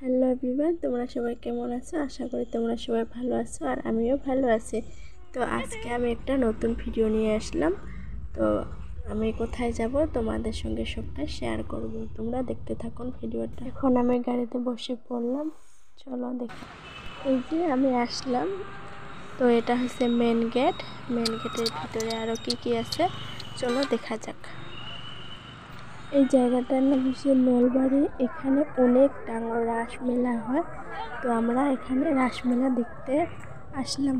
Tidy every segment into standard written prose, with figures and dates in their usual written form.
Hello everyone, তোমরা সবাই কেমন আছো? আশা করি তোমরা সবাই ভালো আছো আর আমিও ভালো আছি। তো আজকে আমি একটা নতুন ভিডিও নিয়ে আসলাম। তো আমি কোথায় যাব তোমাদের সঙ্গে সবটা শেয়ার করব, তোমরা দেখতে থাকুন ভিডিওটা। এখন আমি গাড়িতে বসে পড়লাম, চলো দেখি। এই যে আমি আসলাম, তো এটা হচ্ছে মেন গেট। মেন গেটের ভিতরে আরও কি আছে চলো দেখা যাক। এই জায়গাটার নাম হচ্ছে নলবাড়ি। এখানে অনেক ডাঙর রাসমেলা হয়, তো আমরা এখানে রাসমেলা দেখতে আসলাম।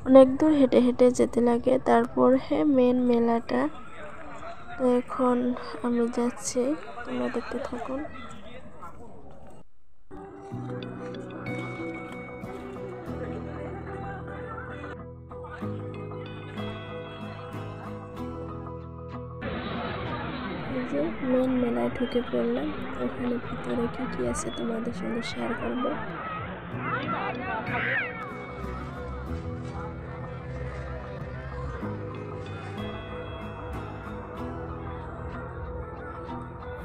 অনেক দূর হেঁটে হেঁটে যেতে লাগে, তারপর মেন মেলাটা। তো এখন আমি যাচ্ছি, তোমরা দেখতে থাকুন। এই যে মেন মেলায় ঢুকে পড়লাম, ওখানে ভিতরে কি আছে তোমাদের সঙ্গে শেয়ার করব।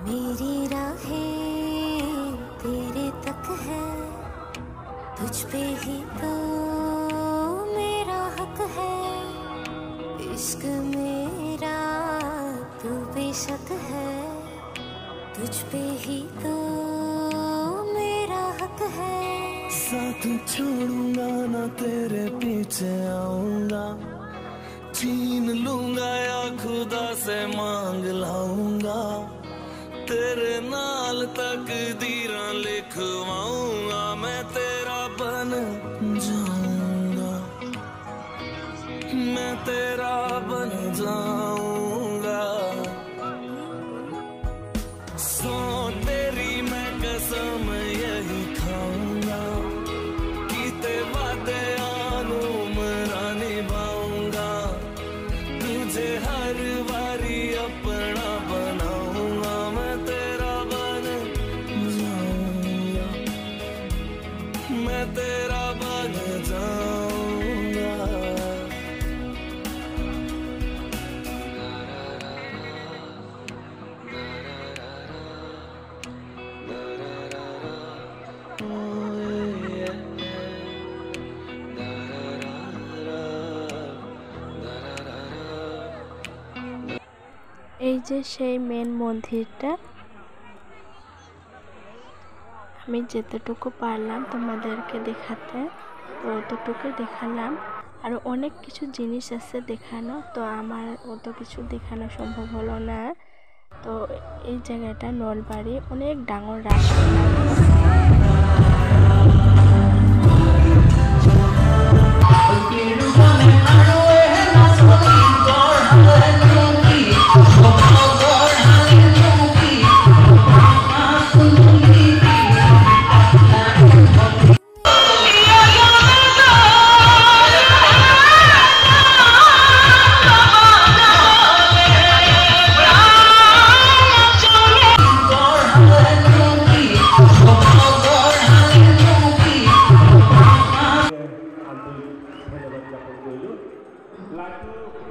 मेरी राहें तेरे तक है, तुझ पे ही तो मेरा हक है। इश्क मेरा तू बेशक है, तुझ पे ही तो मेरा हक है। साथ छोड़ूंगा ना तेरे पीछे आऊंगा, छीन लूंगा या खुदा से मांग लाऊंगा, तेरे नाल तकदीरां लिखवाऊंगा, मैं तेरा बन जाऊंगा, मैं तेरा बन जाऊंगा। सो तेरी मैं कसम यही खाऊंगा, कीते वादे आनू मरा निभाऊंगा, तुझे हर बारी अपना बनाऊंगा, मैं तेरा बन जाऊंगा, मैं तेरा बन जाऊंगा। এই যে সেই মেন মন্দিরটা, আমি যেতটুকু পারলাম তোমাদেরকে দেখাতে তো অতটুকু দেখালাম। আরও অনেক কিছু জিনিস আছে দেখানো, তো আমার অত কিছু দেখানো সম্ভব হলো না। তো এই জায়গাটা নলবাড়ি, অনেক ডাঙর রাসমেলা।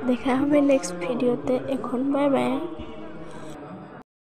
দেখা হবে নেক্সট ভিডিওতে। এখন বাই বাই।